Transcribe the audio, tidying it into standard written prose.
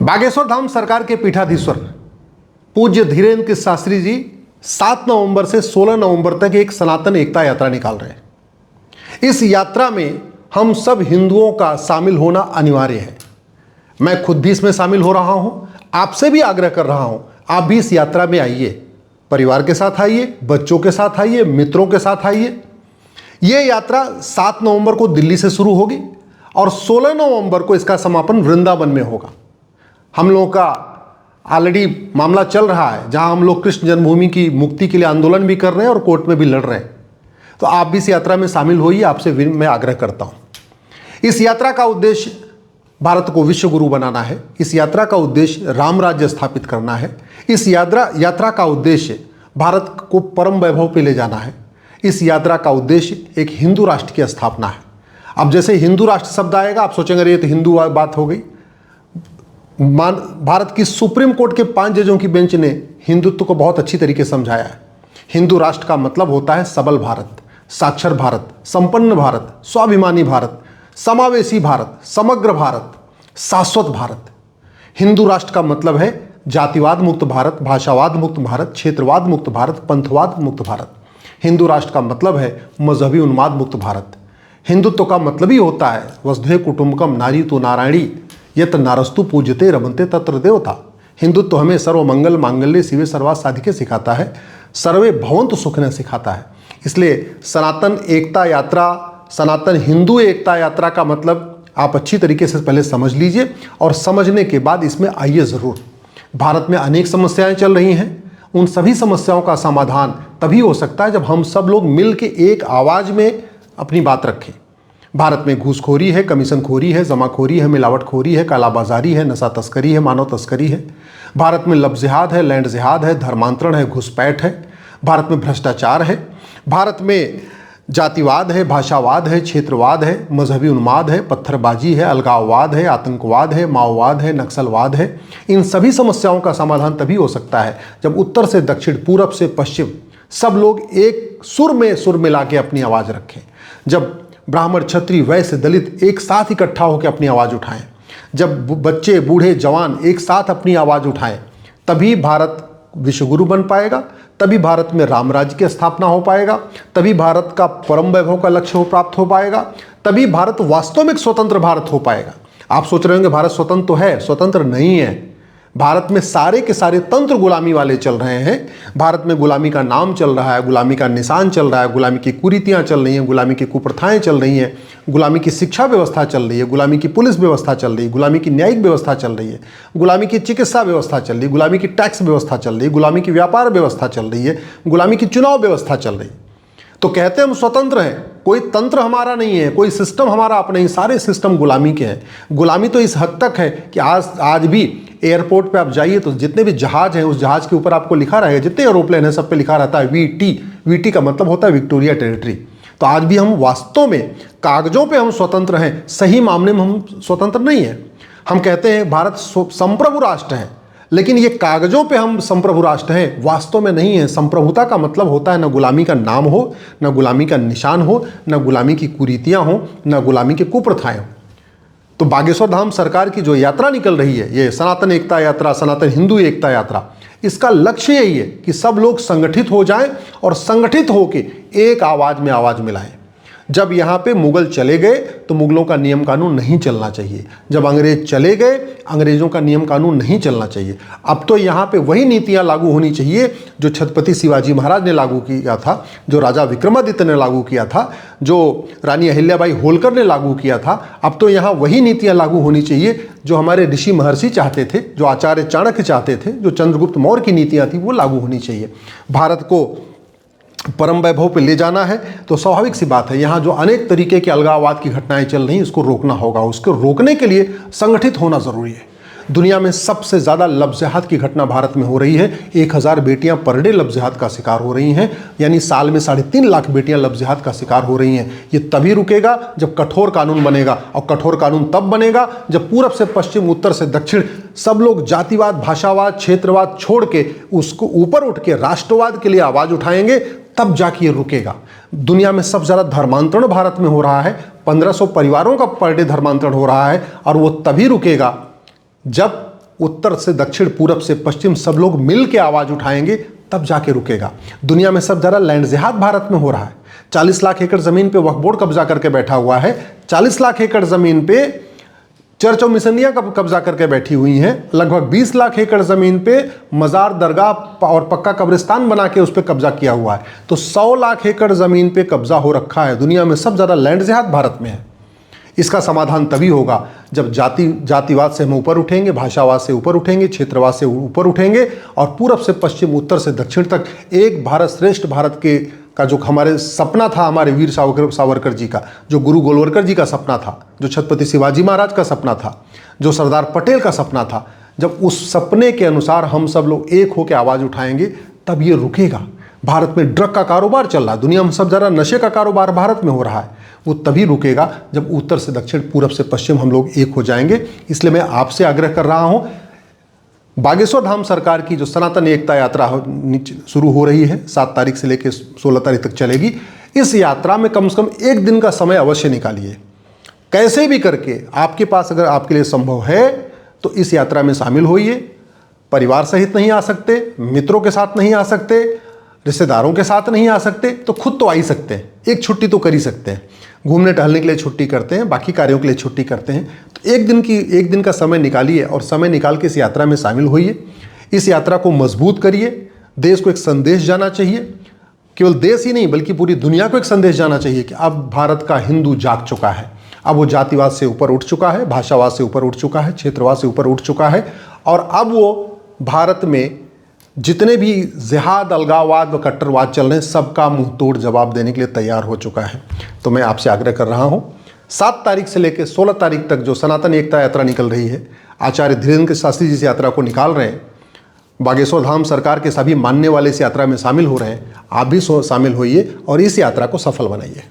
बागेश्वर धाम सरकार के पीठाधीश्वर पूज्य धीरेन्द्र शास्त्री जी 7 नवंबर से 16 नवंबर तक एक सनातन एकता यात्रा निकाल रहे हैं। इस यात्रा में हम सब हिंदुओं का शामिल होना अनिवार्य है। मैं खुद भी इसमें शामिल हो रहा हूं, आपसे भी आग्रह कर रहा हूं, आप भी इस यात्रा में आइए, परिवार के साथ आइए, बच्चों के साथ आइए, मित्रों के साथ आइए। यह यात्रा 7 नवंबर को दिल्ली से शुरू होगी और 16 नवंबर को इसका समापन वृंदावन में होगा। हम लोगों का ऑलरेडी मामला चल रहा है, जहां हम लोग कृष्ण जन्मभूमि की मुक्ति के लिए आंदोलन भी कर रहे हैं और कोर्ट में भी लड़ रहे हैं। तो आप भी इस यात्रा में शामिल होइए, आपसे मैं आग्रह करता हूं। इस यात्रा का उद्देश्य भारत को विश्व गुरु बनाना है। इस यात्रा का उद्देश्य राम राज्य स्थापित करना है। इस यात्रा का उद्देश्य भारत को परम वैभव पे ले जाना है। इस यात्रा का उद्देश्य एक हिंदू राष्ट्र की स्थापना है। अब जैसे हिंदू राष्ट्र शब्द आएगा, आप सोचेंगे ये तो हिंदू बात हो गई। भारत की सुप्रीम कोर्ट के 5 जजों की बेंच ने हिंदुत्व को बहुत अच्छी तरीके से समझाया है। हिंदू राष्ट्र का मतलब होता है सबल भारत, साक्षर भारत, संपन्न भारत, स्वाभिमानी भारत, समावेशी भारत, समग्र भारत, शाश्वत भारत। हिंदू राष्ट्र का मतलब है जातिवाद मुक्त भारत, भाषावाद मुक्त भारत, क्षेत्रवाद मुक्त भारत, पंथवाद मुक्त भारत। हिंदू राष्ट्र का मतलब है मजहबी उन्माद मुक्त भारत। हिंदुत्व का मतलब ही होता है वसुधैव कुटुंबकम नारी तो नारायणी यत नारस्तु पूज्यते रमन्ते तत्र देवता। हिंदुत्व हमें सर्वमंगल मांगल्य शिवे सर्वार्थ साधिके सिखाता है, सर्वे भवन्तु सुखिनः सिखाता है। इसलिए सनातन एकता यात्रा, सनातन हिंदू एकता यात्रा का मतलब आप अच्छी तरीके से पहले समझ लीजिए और समझने के बाद इसमें आइए ज़रूर। भारत में अनेक समस्याएं चल रही हैं, उन सभी समस्याओं का समाधान तभी हो सकता है जब हम सब लोग मिल के एक आवाज़ में अपनी बात रखें। भारत में घूसखोरी है, कमीशनखोरी है, जमाखोरी है, मिलावटखोरी है, कालाबाजारी है, नशा तस्करी है, मानव तस्करी है। भारत में लब जिहाद है, लैंड जिहाद है, धर्मांतरण है, घुसपैठ है। भारत में भ्रष्टाचार है। भारत में जातिवाद है, भाषावाद है, क्षेत्रवाद है, मजहबी उन्माद है, पत्थरबाजी है, अलगाववाद है, आतंकवाद है, माओवाद है, नक्सलवाद है। इन सभी समस्याओं का समाधान तभी हो सकता है जब उत्तर से दक्षिण, पूरब से पश्चिम सब लोग एक सुर में सुर मिला के अपनी आवाज़ रखें। जब ब्राह्मण, क्षत्रिय, वैश्य, दलित एक साथ इकट्ठा होकर अपनी आवाज़ उठाएं, जब बच्चे, बूढ़े, जवान एक साथ अपनी आवाज़ उठाएं, तभी भारत विश्वगुरु बन पाएगा, तभी भारत में राम राज्य की स्थापना हो पाएगा, तभी भारत का परम वैभव का लक्ष्य प्राप्त हो पाएगा, तभी भारत वास्तविक स्वतंत्र भारत हो पाएगा। आप सोच रहे होंगे भारत स्वतंत्र तो है, स्वतंत्र नहीं है। भारत में सारे के सारे तंत्र गुलामी वाले चल रहे हैं। भारत में गुलामी का नाम चल रहा है, गुलामी का निशान चल रहा है, गुलामी की कुरीतियाँ चल रही हैं, गुलामी की कुप्रथाएं चल रही हैं, गुलामी की शिक्षा व्यवस्था चल रही है, गुलामी की पुलिस व्यवस्था चल रही है, गुलामी की न्यायिक व्यवस्था चल रही है, गुलामी की चिकित्सा व्यवस्था चल रही है, गुलामी की टैक्स व्यवस्था चल रही है, गुलामी की व्यापार व्यवस्था चल रही है, गुलामी की चुनाव व्यवस्था चल रही है। तो कहते हैं हम स्वतंत्र हैं, कोई तंत्र हमारा नहीं है, कोई सिस्टम हमारा अपना नहीं, सारे सिस्टम गुलामी के हैं। गुलामी तो इस हद तक है कि आज भी एयरपोर्ट पे आप जाइए तो जितने भी जहाज हैं उस जहाज के ऊपर आपको लिखा रहेगा, जितने एरोप्लेन हैं सब पे लिखा रहता है वीटी। वीटी का मतलब होता है विक्टोरिया टेरिटरी। तो आज भी हम वास्तव में कागजों पे हम स्वतंत्र हैं, सही मामले में हम स्वतंत्र नहीं हैं। हम कहते हैं भारत संप्रभु राष्ट्र है, लेकिन ये कागजों पे हम संप्रभु राष्ट्र हैं, वास्तव में नहीं है। संप्रभुता का मतलब होता है न गुलामी का नाम हो, न गुलामी का निशान हो, न गुलामी की कुरीतियाँ हो, न गुलामी की कुप्रथाएं हो। तो बागेश्वर धाम सरकार की जो यात्रा निकल रही है, ये सनातन एकता यात्रा, सनातन हिंदू एकता यात्रा, इसका लक्ष्य यही है कि सब लोग संगठित हो जाएं और संगठित होकर एक आवाज़ में आवाज़ मिलाएं। जब यहाँ पे मुगल चले गए तो मुगलों का नियम कानून नहीं चलना चाहिए। जब अंग्रेज चले गए, अंग्रेज़ों का नियम कानून नहीं चलना चाहिए। अब तो यहाँ पे वही नीतियाँ लागू होनी चाहिए जो छत्रपति शिवाजी महाराज ने लागू किया था, जो राजा विक्रमादित्य ने लागू किया था, जो रानी अहिल्याबाई होलकर ने लागू किया था। अब तो यहाँ वही नीतियाँ लागू होनी चाहिए जो हमारे ऋषि महर्षि चाहते थे, जो आचार्य चाणक्य चाहते थे, जो चंद्रगुप्त मौर्य की नीतियाँ थी, वो लागू होनी चाहिए। भारत को परम वैभव पे ले जाना है तो स्वाभाविक सी बात है, यहाँ जो अनेक तरीके के अलगाववाद की घटनाएं चल रही हैं इसको रोकना होगा। उसको रोकने के लिए संगठित होना ज़रूरी है। दुनिया में सबसे ज़्यादा लब जिहाद की घटना भारत में हो रही है। 1000 बेटियां पर डे लब जिहाद का शिकार हो रही हैं, यानी साल में 3.5 लाख बेटियां लब जिहाद का शिकार हो रही हैं। ये तभी रुकेगा जब कठोर कानून बनेगा, और कठोर कानून तब बनेगा जब पूरब से पश्चिम, उत्तर से दक्षिण सब लोग जातिवाद, भाषावाद, क्षेत्रवाद छोड़ के उसको ऊपर उठ के राष्ट्रवाद के लिए आवाज़ उठाएंगे, तब जाके ये रुकेगा। दुनिया में सबसे ज़्यादा धर्मांतरण भारत में हो रहा है। 1500 परिवारों का पर डे धर्मांतरण हो रहा है, और वो तभी रुकेगा जब उत्तर से दक्षिण, पूरब से पश्चिम सब लोग मिल के आवाज़ उठाएंगे, तब जाके रुकेगा। दुनिया में सब ज़्यादा लैंड जिहाद भारत में हो रहा है। 40 लाख एकड़ ज़मीन पे वक्फ बोर्ड कब्जा करके बैठा हुआ है। 40 लाख एकड़ ज़मीन पे चर्च और मिशनियाँ कब्जा करके बैठी हुई हैं। लगभग 20 लाख एकड़ ज़मीन पे मज़ार, दरगाह और पक्का कब्रिस्तान बना के उस पर कब्जा किया हुआ है। तो 100 लाख एकड़ ज़मीन पे कब्जा हो रखा है। दुनिया में सब ज़्यादा लैंड जिहाद भारत में है। इसका समाधान तभी होगा जब जातिवाद से हम ऊपर उठेंगे, भाषावाद से ऊपर उठेंगे, क्षेत्रवाद से ऊपर उठेंगे और पूरब से पश्चिम, उत्तर से दक्षिण तक एक भारत श्रेष्ठ भारत का जो हमारे सपना था, हमारे वीर सावरकर जी का, जो गुरु गोलवलकर जी का सपना था, जो छत्रपति शिवाजी महाराज का सपना था, जो सरदार पटेल का सपना था, जब उस सपने के अनुसार हम सब लोग एक होकर आवाज़ उठाएंगे तब ये रुकेगा। भारत में ड्रग का कारोबार चल रहा है, दुनिया में सब ज़्यादा नशे का कारोबार भारत में हो रहा है, वो तभी रुकेगा जब उत्तर से दक्षिण, पूरब से पश्चिम हम लोग एक हो जाएंगे। इसलिए मैं आपसे आग्रह कर रहा हूँ, बागेश्वर धाम सरकार की जो सनातन एकता यात्रा शुरू हो रही है, 7 तारीख से लेकर 16 तारीख तक चलेगी। इस यात्रा में कम से कम 1 दिन का समय अवश्य निकालिए। कैसे भी करके आपके पास अगर आपके लिए संभव है तो इस यात्रा में शामिल होइए। परिवार सहित नहीं आ सकते, मित्रों के साथ नहीं आ सकते, रिश्तेदारों के साथ नहीं आ सकते, तो खुद तो आ ही सकते हैं। एक छुट्टी तो कर ही सकते हैं। घूमने टहलने के लिए छुट्टी करते हैं, बाकी कार्यों के लिए छुट्टी करते हैं। तो एक दिन का समय निकालिए और समय निकाल के इस यात्रा में शामिल होइए। इस यात्रा को मजबूत करिए। देश को एक संदेश जाना चाहिए, केवल देश ही नहीं बल्कि पूरी दुनिया को एक संदेश जाना चाहिए कि अब भारत का हिंदू जाग चुका है। अब वो जातिवाद से ऊपर उठ चुका है, भाषावाद से ऊपर उठ चुका है, क्षेत्रवाद से ऊपर उठ चुका है और अब वो भारत में जितने भी जिहाद, अलगाववाद व कट्टरवाद चल रहे हैं, सबका मुंह तोड़ जवाब देने के लिए तैयार हो चुका है। तो मैं आपसे आग्रह कर रहा हूं, 7 तारीख से लेकर 16 तारीख तक जो सनातन एकता यात्रा निकल रही है, आचार्य धीरेन्द्र शास्त्री जी इस यात्रा को निकाल रहे हैं। बागेश्वर धाम सरकार के सभी मानने वाले इस यात्रा में शामिल हो रहे हैं। आप भी शामिल होइए और इस यात्रा को सफल बनाइए।